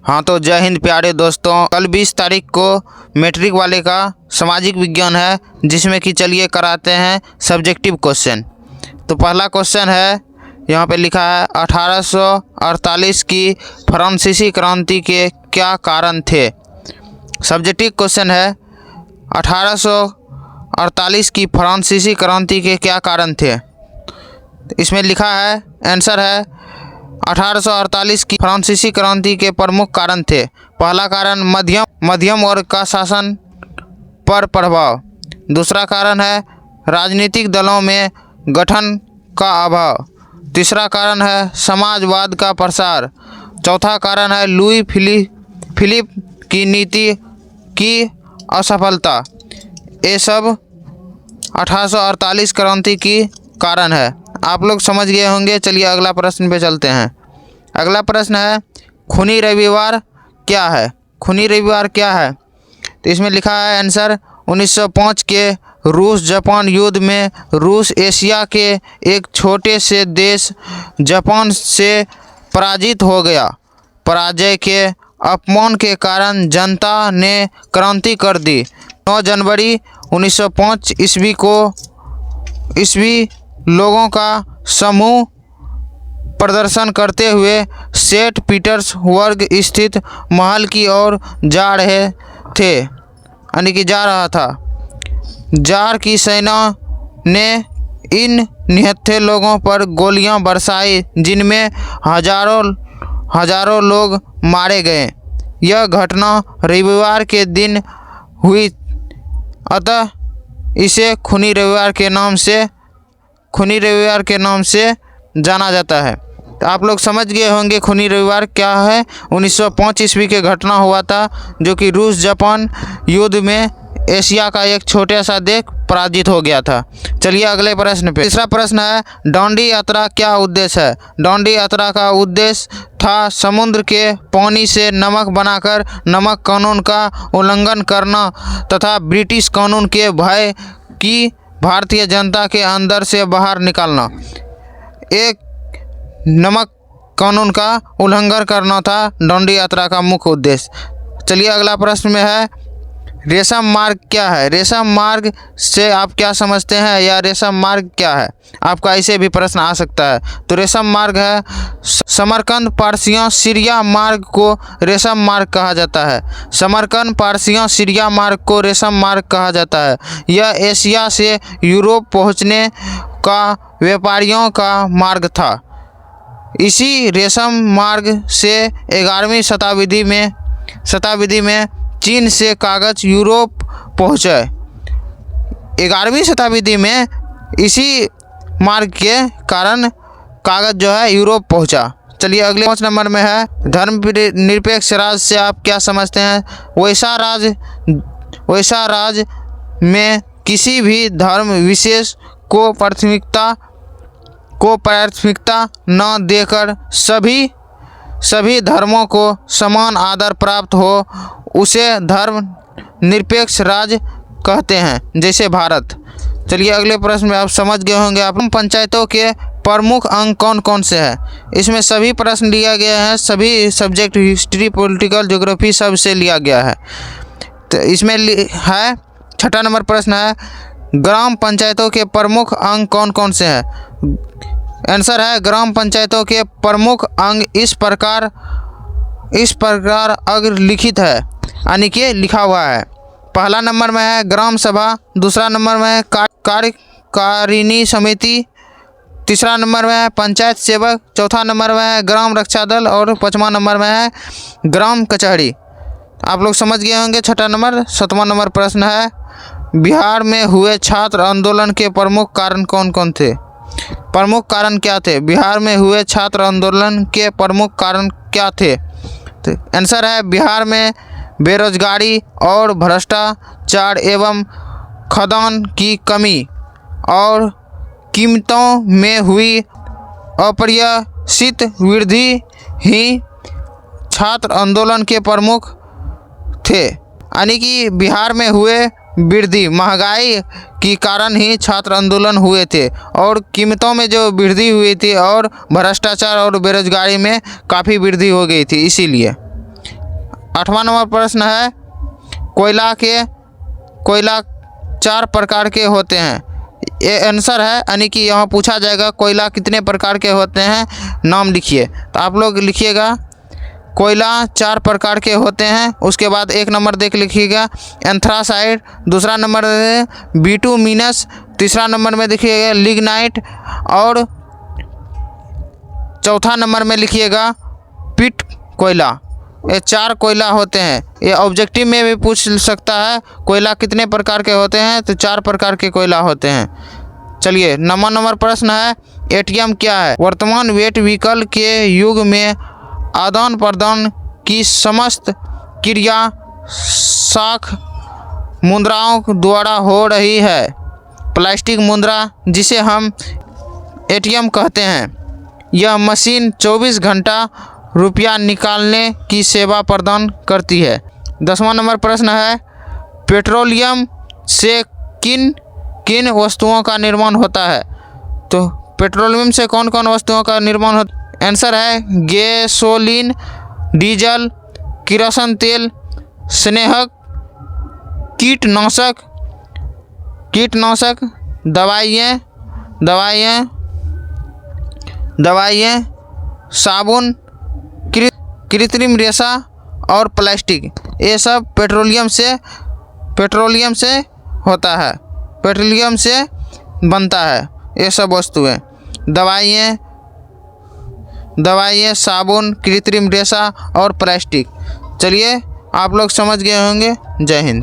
हाँ तो जय हिंद प्यारे दोस्तों। कल 20 तारीख को मैट्रिक वाले का सामाजिक विज्ञान है, जिसमें कि चलिए कराते हैं सब्जेक्टिव क्वेश्चन। तो पहला क्वेश्चन है, यहाँ पे लिखा है 1848 की फ्रांसीसी क्रांति के क्या कारण थे। सब्जेक्टिव क्वेश्चन है, 1848 की फ्रांसीसी क्रांति के क्या कारण थे। इसमें लिखा है, आंसर है 1848 की फ्रांसीसी क्रांति के प्रमुख कारण थे। पहला कारण मध्यम वर्ग का शासन पर प्रभाव। दूसरा कारण है राजनीतिक दलों में गठन का अभाव। तीसरा कारण है समाजवाद का प्रसार। चौथा कारण है लुई फिलिप की नीति की असफलता। ये सब 1848 क्रांति की कारण है। आप लोग समझ गए होंगे। चलिए अगला प्रश्न पे चलते हैं। अगला प्रश्न है, खूनी रविवार क्या है। खूनी रविवार क्या है। तो इसमें लिखा है आंसर, 1905 के रूस जापान युद्ध में रूस एशिया के एक छोटे से देश जापान से पराजित हो गया। पराजय के अपमान के कारण जनता ने क्रांति कर दी। 9 जनवरी 1905 ईस्वी लोगों का समूह प्रदर्शन करते हुए सेंट पीटर्सबर्ग स्थित महल की ओर जा रहा था। जार की सेना ने इन निहत्थे लोगों पर गोलियां बरसाई, जिनमें हजारों लोग मारे गए। यह घटना रविवार के दिन हुई, अतः इसे खूनी रविवार के नाम से जाना जाता है। तो आप लोग समझ गए होंगे खूनी रविवार क्या है। 1905 ईस्वी के घटना हुआ था, जो कि रूस जापान युद्ध में एशिया का एक छोटा सा देश पराजित हो गया था। चलिए अगले प्रश्न पे। तीसरा प्रश्न है, दांडी यात्रा क्या उद्देश्य है। दांडी यात्रा का उद्देश्य था समुद्र के पानी से नमक बनाकर नमक कानून का उल्लंघन करना तथा ब्रिटिश कानून के भय की भारतीय जनता के अंदर से बाहर निकालना। एक नमक कानून का उल्लंघन करना था दांडी यात्रा का मुख्य उद्देश्य। चलिए अगला प्रश्न में है, रेशम मार्ग क्या है। रेशम मार्ग से आप क्या समझते हैं, या रेशम मार्ग क्या है। आपका ऐसे भी प्रश्न आ सकता है। तो रेशम मार्ग है समरकंद पारसियों सीरिया मार्ग को रेशम मार्ग कहा जाता है। समरकंद पारसियों सीरिया मार्ग को रेशम मार्ग कहा जाता है। यह एशिया से यूरोप पहुंचने का व्यापारियों का मार्ग था। इसी रेशम मार्ग से 11वीं शताब्दी में चीन से कागज यूरोप पहुँचे। 11वीं शताब्दी में इसी मार्ग के कारण कागज जो है यूरोप पहुँचा। चलिए अगले 5 नंबर में है, धर्मनिरपेक्ष राज्य से आप क्या समझते हैं। वैसा राज्य में किसी भी धर्म विशेष को प्राथमिकता न देकर सभी धर्मों को समान आदर प्राप्त हो, उसे धर्म निरपेक्ष राज्य कहते हैं, जैसे भारत। चलिए अगले प्रश्न में आप समझ गए होंगे। आप पंचायतों के प्रमुख अंग कौन कौन से हैं। इसमें सभी प्रश्न लिया गया है, सभी सब्जेक्ट हिस्ट्री, पॉलिटिकल, ज्योग्राफी सब से लिया गया है। तो इसमें है 6ठा नंबर प्रश्न है, ग्राम पंचायतों के प्रमुख अंग कौन कौन से हैं। आंसर है, ग्राम पंचायतों के प्रमुख अंग इस प्रकार अग्रलिखित है, यानी कि लिखा हुआ है। पहला नंबर में है ग्राम सभा, दूसरा नंबर में है कार्यकारिणी समिति, तीसरा नंबर में है पंचायत सेवक, चौथा नंबर में है ग्राम रक्षा दल और 5वां नंबर में है ग्राम कचहरी। आप लोग समझ गए होंगे। 6ठा नंबर 7वां नंबर प्रश्न है, बिहार में हुए छात्र आंदोलन के प्रमुख कारण कौन कौन थे। प्रमुख कारण क्या थे। बिहार में हुए छात्र आंदोलन के प्रमुख कारण क्या थे। तो आंसर है, बिहार में बेरोजगारी और भ्रष्टाचार एवं खदान की कमी और कीमतों में हुई अप्रत्याशित वृद्धि ही छात्र आंदोलन के प्रमुख थे। यानी कि बिहार में हुए वृद्धि, महंगाई के कारण ही छात्र आंदोलन हुए थे, और कीमतों में जो वृद्धि हुई थी और भ्रष्टाचार और बेरोजगारी में काफ़ी वृद्धि हो गई थी, इसीलिए। 8वां नंबर प्रश्न है, कोयला 4 प्रकार के होते हैं। ये आंसर है, यानी कि यहाँ पूछा जाएगा कोयला कितने प्रकार के होते हैं, नाम लिखिए। तो आप लोग लिखिएगा कोयला 4 प्रकार के होते हैं। उसके बाद 1 नंबर देख लिखिएगा एंथ्रासाइट, दूसरा नंबर बिटुमिनस, तीसरा नंबर में देखिएगा लिग्नाइट और चौथा नंबर में लिखिएगा पिट कोयला। ये 4 कोयला होते हैं। ये ऑब्जेक्टिव में भी पूछ सकता है कोयला कितने प्रकार के होते हैं, तो 4 प्रकार के कोयला होते हैं। चलिए 9वां नंबर प्रश्न है, एटीएम क्या है? वर्तमान वेट व्हीकल के युग में आदान प्रदान की समस्त क्रिया साख मुद्राओं द्वारा हो रही है। प्लास्टिक मुद्रा, जिसे हम एटीएम कहते हैं, यह मशीन 24 घंटा रुपया निकालने की सेवा प्रदान करती है। 10वां नंबर प्रश्न है, पेट्रोलियम से किन किन वस्तुओं का निर्माण होता है? तो पेट्रोलियम से कौन कौन वस्तुओं का निर्माण होता है? आंसर है गैसोलीन, डीजल, किरोसिन तेल, स्नेहक, कीटनाशक, दवाइयाँ, साबुन, कृत्रिम रेशा और प्लास्टिक। ये सब पेट्रोलियम से होता है, पेट्रोलियम से बनता है ये सब वस्तुएं। दवाइयाँ, साबुन, कृत्रिम रेशा और प्लास्टिक। चलिए आप लोग समझ गए होंगे। जय हिंद।